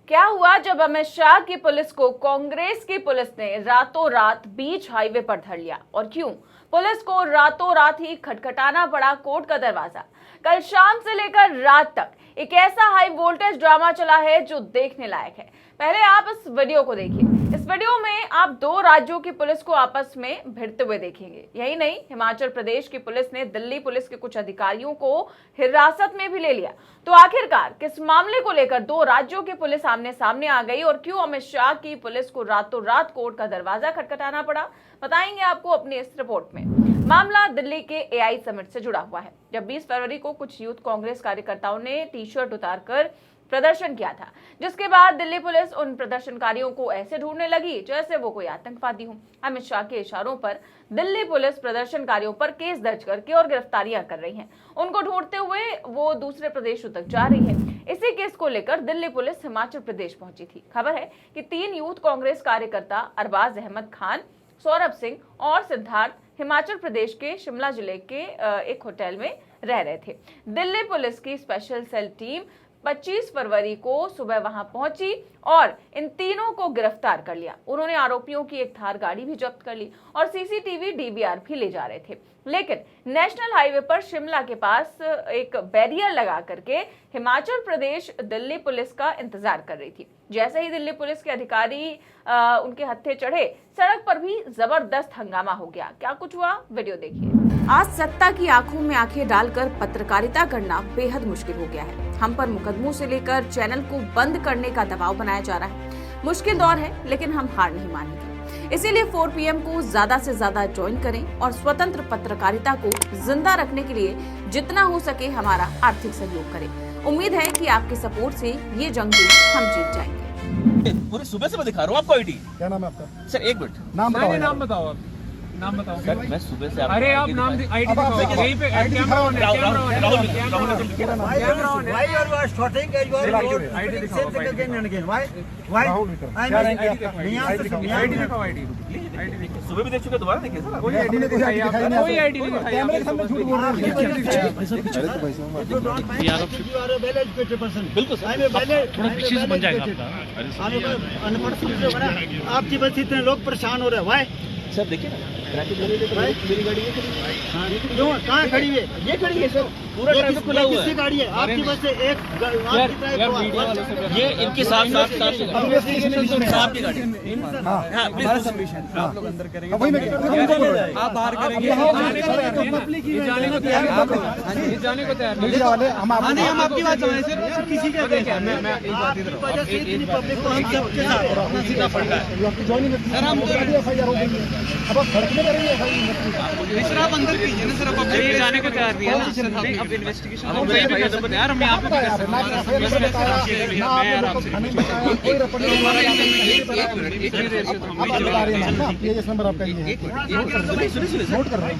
क्या हुआ जब अमित शाह की पुलिस को कांग्रेस की पुलिस ने रातों रात बीच हाईवे पर धर लिया और क्यों पुलिस को रातों रात ही खटखटाना पड़ा कोर्ट का दरवाजा। कल शाम से लेकर रात तक एक ऐसा हाई वोल्टेज ड्रामा चला है जो देखने लायक है। पहले आप इस वीडियो को देखिए। इस वीडियो में आप दो राज्यों की पुलिस को आपस में भिड़ते हुए देखेंगे। यही नहीं, हिमाचल प्रदेश की पुलिस ने दिल्ली पुलिस के कुछ अधिकारियों को हिरासत में भी ले लिया। तो आखिरकार किस मामले को लेकर दो राज्यों की पुलिस आमने सामने आ गई और क्यों अमित शाह की पुलिस को रातों रात कोर्ट का दरवाजा खटखटाना पड़ा, बताएंगे आपको अपनी इस रिपोर्ट में। मामला दिल्ली के एआई समिट से जुड़ा हुआ है, जब 20 फरवरी को कुछ यूथ कांग्रेस कार्यकर्ताओं ने टी शर्ट उतारकर प्रदर्शन किया था, जिसके बाद दिल्ली पुलिस उन प्रदर्शनकारियों को ऐसे ढूंढने लगी जैसे वो कोई आतंकवादी हो। अमित शाह के इशारों पर दिल्ली पुलिस प्रदर्शनकारियों पर केस दर्ज करके और गिरफ्तारियां कर रही है। उनको ढूंढते हुए वो दूसरे प्रदेशों तक जा रही है। इसी केस को लेकर दिल्ली पुलिस हिमाचल प्रदेश पहुंची थी। खबर है कि 3 यूथ कांग्रेस कार्यकर्ता अरबाज अहमद खान, सौरभ सिंह और सिद्धार्थ हिमाचल प्रदेश के शिमला जिले के एक होटल में रह रहे थे। दिल्ली पुलिस की स्पेशल सेल टीम 25 फरवरी को सुबह वहां पहुंची और इन तीनों को गिरफ्तार कर लिया। उन्होंने आरोपियों की एक थार गाड़ी भी जब्त कर ली और सीसीटीवी डीवीआर भी ले जा रहे थे। लेकिन नेशनल हाईवे पर शिमला के पास एक बैरियर लगा करके हिमाचल प्रदेश दिल्ली पुलिस का इंतजार कर रही थी। जैसे ही दिल्ली पुलिस के अधिकारी उनके हत्थे चढ़े, सड़क पर भी जबरदस्त हंगामा हो गया। क्या कुछ हुआ, वीडियो देखिए। आज सत्ता की आंखों में आंखें डालकर पत्रकारिता करना बेहद मुश्किल हो गया है। हम पर मुकदमों से लेकर चैनल को बंद करने का दबाव बनाया जा रहा है। मुश्किल दौर है, लेकिन हम हार नहीं मानेंगे। इसीलिए 4 PM को ज्यादा से ज्यादा ज्वाइन करें और स्वतंत्र पत्रकारिता को जिंदा रखने के लिए जितना हो सके हमारा आर्थिक सहयोग करें। उम्मीद है कि आपके सपोर्ट से ये जंग भी हम जीत जाएंगे। पूरे सुबह से मैं दिखा रहा हूँ आपको आईडी। क्या नाम है आपका? सर एक मिनट, नाम बताओ। नाम बताओ आप, नाम बताओ। सर मैं सुबह से अरे आप नाम आईडी दिखाओ। यहीं पे कैमरा ऑन है, कैमरा ऑन है, कैमरा ऑन है। Why you are starting as you are ID दिखाओ। same thing again and again? Why? Rahul Vikram. I क्या mean, रैंक है आपका? आईडी दिखाओ, आईडी दिखाओ। सुबह भी देख चुके, दोबारा देखिए सर। कोई आईडी नहीं दिखाई आपका, कोई आईडी नहीं दिखाई कैमरे के सामने झूठ बोल रहे हैं। you don't mind that you are a well educated person. बिल्कुल sir. I am a well बन जाएगा आपका। अनपढ़ समझे हो ना? आपकी वजह से इतने लोग परेशान हो रहे हैं। Why? सर देखिए ना, ट्रैफिक लगी है, मेरी गाड़ी है खड़ी। क्यों? कहाँ खड़ी है? ये खड़ी है सर, पूरा ट्रैफिक खुला हुआ किसकी है। गाड़ी है? आपकी वजह से एक ये इनकी साफ की गाड़ी है। हाँ प्लीज आप लोग अंदर करेंगे, वही मैं आप बाहर करेंगे। ये जाने को तैयार है, ये जाने को तैयार नहीं। मीडिया वाले हम हम आपकी बात समझ सिर्फ किसी के मैं एक बात इधर वजह से इतनी पब्लिक को हम सबके साथ सीधा पड़ रहा है। आपकी ज्वाइनिंग FIR हो गई है। अब आप सड़क में करेंगे FIR। सर आप अंदर कीजिए ना सर, आप ये जाने को तैयार नहीं है ना। अब इन्वेस्टिगेशन हम वही भी कर सकते हैं यार, हम यहाँ पे भी कर सकते हैं। मैं यार आपसे कोई रपट नहीं हुआ है। नंबर आपका ये है। नोट कर रहे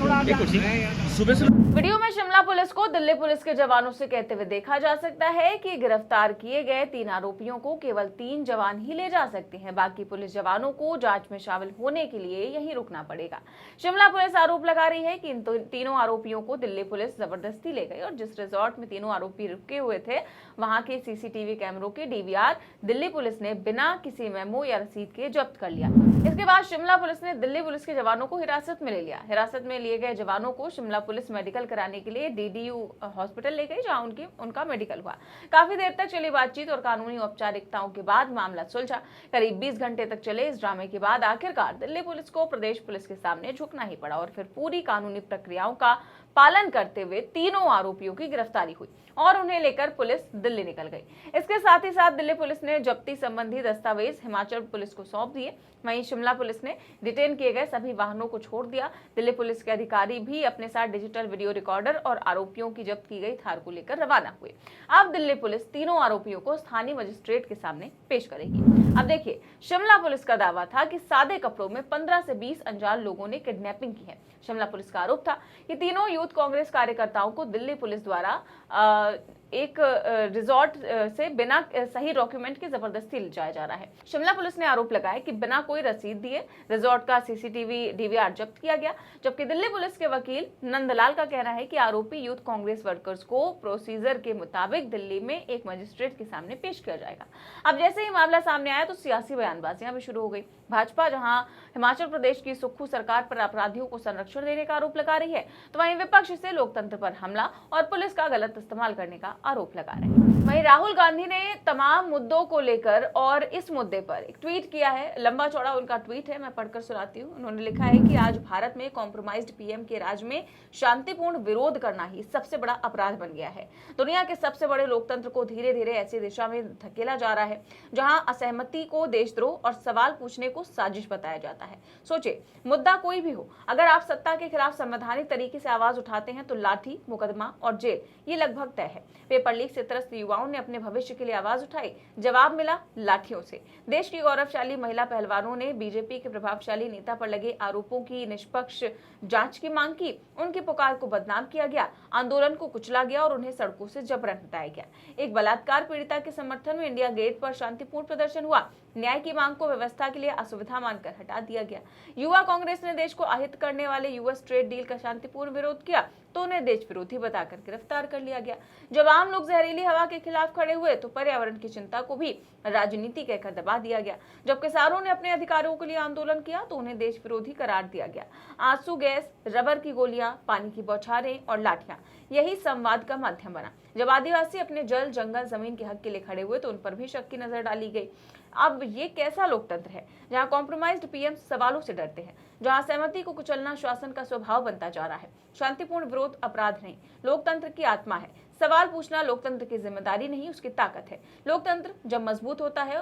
हैं। सुबह से वीडियो में शिमला पुलिस को दिल्ली पुलिस के जवानों से कहते हुए देखा जा सकता है कि गिरफ्तार किए गए 3 आरोपियों को केवल 3 जवान ही ले जा सकते हैं। बाकी पुलिस जवानों को जांच में शामिल होने के लिए यहीं रुकना पड़ेगा। शिमला पुलिस आरोप लगा रही है कि इन तीनों आरोपियों को दिल्ली पुलिस जबरदस्ती ले गई और जिस रिजॉर्ट में तीनों आरोपी रुके हुए थे, वहां के सीसीटीवी कैमरों के डीवीआर दिल्ली पुलिस ने बिना किसी मेमो या रसीद के जब्त कर लिया। इसके बाद शिमला पुलिस ने दिल्ली पुलिस के जवानों को हिरासत में ले लिया। हिरासत में लिए गए जवानों को शिमला पुलिस मेडिकल कराने के लिए DDU हॉस्पिटल ले गई, जहां उनका मेडिकल हुआ। काफी देर तक चली बातचीत और कानूनी औपचारिकताओं के बाद मामला सुलझा। करीब 20 घंटे तक चले इस ड्रामे के बाद आखिरकार दिल्ली पुलिस को प्रदेश पुलिस के सामने झुकना ही पड़ा और फिर पूरी कानूनी प्रक्रियाओं का पालन करते हुए तीनों आरोपियों की गिरफ्तारी हुई और उन्हें लेकर पुलिस दिल्ली निकल गई। इसके साथ ही साथ दिल्ली पुलिस ने जब्ती संबंधी दस्तावेज हिमाचल पुलिस को सौंप दिए। वहीं शिमला पुलिस ने डिटेन किए गए सभी वाहनों को छोड़ दिया। दिल्ली पुलिस के अधिकारी भी अपने साथ डिजिटल वीडियो रिकॉर्डर और आरोपियों की जब्त की गई थार को लेकर रवाना हुए। अब दिल्ली पुलिस तीनों आरोपियों को स्थानीय मजिस्ट्रेट के सामने पेश करेगी। अब देखिए, शिमला पुलिस का दावा था कि सादे कपड़ों में 15 से 20 अनजान लोगों ने किडनैपिंग की है। शिमला पुलिस का आरोप था कि तीनों यूथ कांग्रेस कार्यकर्ताओं को दिल्ली पुलिस द्वारा एक रिजॉर्ट से बिना सही डॉक्यूमेंट के जबरदस्ती ले जाया जा रहा है। शिमला पुलिस ने आरोप लगाया कि बिना कोई रसीद दिए रिजॉर्ट का सीसीटीवी डीवीआर जब्त किया गया, जबकि दिल्ली पुलिस के वकील नंदलाल का कहना है कि आरोपी यूथ कांग्रेस वर्कर्स को प्रोसीजर के मुताबिक दिल्ली में एक मजिस्ट्रेट के सामने पेश किया जाएगा। अब जैसे ही मामला सामने आया तो सियासी बयानबाजियां भी शुरू हो गई। भाजपा जहां हिमाचल प्रदेश की सुक्खू सरकार पर अपराधियों को संरक्षण देने का आरोप लगा रही है, तो वहीं विपक्ष से लोकतंत्र पर हमला और पुलिस का गलत इस्तेमाल करने का आरोप लगा रहे हैं। वहीं राहुल गांधी ने तमाम मुद्दों को लेकर और इस मुद्दे पर एक ट्वीट किया है। लंबा चौड़ा उनका ट्वीट है, मैं पढ़कर सुनाती हूँ। उन्होंने लिखा है कि आज भारत में कॉम्प्रोमाइज्ड पीएम के राज में शांतिपूर्ण विरोध करना ही सबसे बड़ा अपराध बन गया है। दुनिया के सबसे बड़े लोकतंत्र को धीरे धीरे ऐसी दिशा में धकेला जा रहा है जहां असहमति को देशद्रोह और सवाल पूछने को साजिश बताया जाता है। सोचिए, मुद्दा कोई भी हो, अगर आप सत्ता के खिलाफ संवैधानिक तरीके से आवाज उठाते हैं तो लाठी, मुकदमा और जेल ये लगभग तय है। पेपर लीक से त्रस्त युवाओं ने अपने भविष्य के लिए आवाज उठाई, जवाब मिला लाठियों से। देश की गौरवशाली महिला पहलवानों ने बीजेपी के प्रभावशाली नेता पर लगे आरोपों की निष्पक्ष जांच की मांग की। उनकी पुकार को बदनाम किया गया, आंदोलन को कुचला गया और उन्हें सड़कों से जबरन हटाया गया। एक बलात्कार पीड़िता के समर्थन में इंडिया गेट पर शांतिपूर्ण प्रदर्शन हुआ। न्याय की मांग को व्यवस्था के लिए असुविधा मानकर हटा दिया गया। युवा कांग्रेस ने देश को अहित करने वाले यूएस ट्रेड डील का शांतिपूर्ण विरोध किया तो उन्हें देश विरोधी बताकर गिरफ्तार कर लिया गया। जब आम लोग जहरीली हवा के खिलाफ खड़े हुए तो पर्यावरण की चिंता को भी राजनीति कहकर दबा दिया गया। जब किसानों ने अपने अधिकारों के लिए आंदोलन किया तो उन्हें देश विरोधी करार दिया गया। आंसू गैस, रबर की गोलियां, पानी की बौछारें और लाठियां यही संवाद का माध्यम बना। जब आदिवासी अपने जल, जंगल, जमीन के हक के लिए खड़े हुए तो उन पर भी शक की नजर डाली गई। अब ये कैसा लोकतंत्र है जहां कॉम्प्रोमाइज्ड पीएम सवालों से डरते हैं, जहां सहमति को कुचलना शासन का स्वभाव बनता जा रहा है। शांतिपूर्ण विरोध अपराध नहीं, लोकतंत्र की आत्मा है। सवाल पूछना लोकतंत्र की जिम्मेदारी नहीं, उसकी ताकत है। लोकतंत्र जब मजबूत होता है,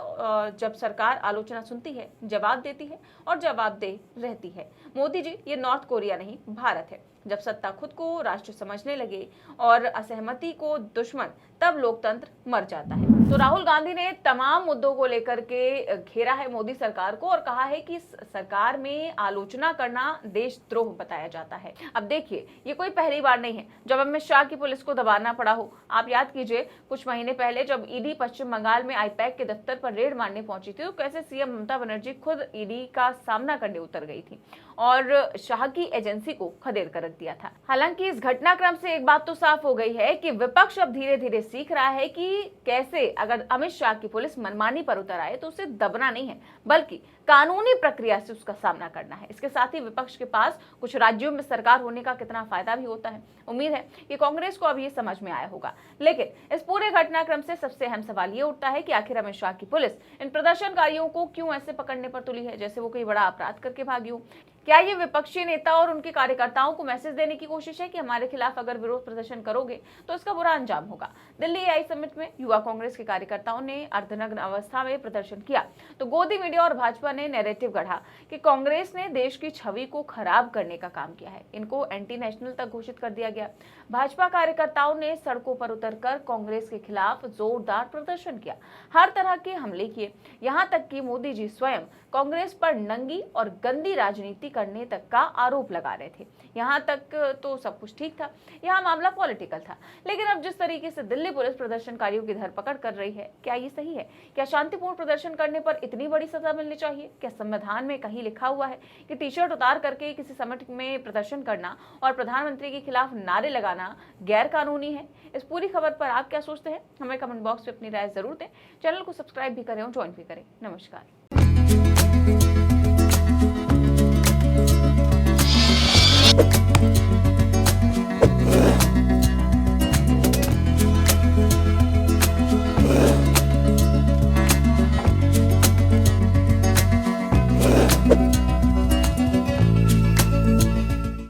जब सरकार आलोचना सुनती है, जवाब देती है और जवाबदेह रहती है। मोदी जी, ये नॉर्थ कोरिया नहीं, भारत है। जब सत्ता खुद को राष्ट्र समझने लगे और असहमति को दुश्मन, तब लोकतंत्र मर जाता है। तो राहुल गांधी ने तमाम मुद्दों को लेकर के घेरा है मोदी सरकार को और कहा है कि सरकार में आलोचना करना देशद्रोह बताया जाता है। अब देखिए, ये कोई पहली बार नहीं है जब अमित शाह की पुलिस को दबाना पड़ा हो। आप याद कीजिए, कुछ महीने पहले जब ईडी पश्चिम बंगाल में आईपैक के दफ्तर पर रेड मारने पहुंची थी तो कैसे सीएम ममता बनर्जी खुद ईडी का सामना करने उतर गई थी और शाह की एजेंसी को खदेड़ कर रख दिया था। हालांकि इस घटनाक्रम से एक बात तो साफ हो गई है कि विपक्ष अब धीरे धीरे सीख रहा है कि कैसे अगर अमित शाह की पुलिस मनमानी पर उतर आए तो उसे दबना नहीं है, बल्कि कानूनी प्रक्रिया से उसका सामना करना है। इसके साथ ही विपक्ष के पास कुछ राज्यों में सरकार होने का कितना फायदा भी होता है। उम्मीद है कि कांग्रेस को अब ये समझ में आया होगा। लेकिन इस पूरे घटनाक्रम से सबसे अहम सवाल ये उठता है कि आखिर अमित शाह की पुलिस इन प्रदर्शनकारियों को क्यों ऐसे पकड़ने पर तुली है जैसे वो कोई बड़ा अपराध करके भागी हो। क्या ये विपक्षी नेता और उनके कार्यकर्ताओं को मैसेज देने की कोशिश है कि हमारे खिलाफ अगर विरोध प्रदर्शन करोगे तो इसका बुरा अंजाम होगा। दिल्ली एआई समिट में युवा कांग्रेस के कार्यकर्ताओं ने अर्धनग्न अवस्था में प्रदर्शन किया तो गोदी मीडिया और भाजपा ने नैरेटिव गढ़ा कि कांग्रेस ने देश की छवि को खराब करने का काम किया है। इनको एंटी नेशनल तक घोषित कर दिया गया। भाजपा कार्यकर्ताओं ने सड़कों पर उतरकर कांग्रेस के खिलाफ जोरदार प्रदर्शन किया, हर तरह के हमले किए, यहाँ तक कि मोदी जी स्वयं कांग्रेस पर नंगी और गंदी राजनीति करने तक का आरोप लगा रहे थे। यहाँ तक तो सब कुछ ठीक था, यहाँ मामला पॉलिटिकल था। लेकिन अब जिस तरीके से दिल्ली पुलिस प्रदर्शनकारियों की धरपकड़ कर रही है, क्या ये सही है? क्या शांतिपूर्ण प्रदर्शन करने पर इतनी बड़ी सजा मिलनी चाहिए? क्या संविधान में कहीं लिखा हुआ है कि टी शर्ट उतार करके किसी समिट में प्रदर्शन करना और प्रधानमंत्री के खिलाफ नारे लगाना गैर कानूनी है? इस पूरी खबर पर आप क्या सोचते हैं? हमें कमेंट बॉक्स में अपनी राय जरूर दें। चैनल को सब्सक्राइब भी करें और ज्वाइन भी करें। नमस्कार।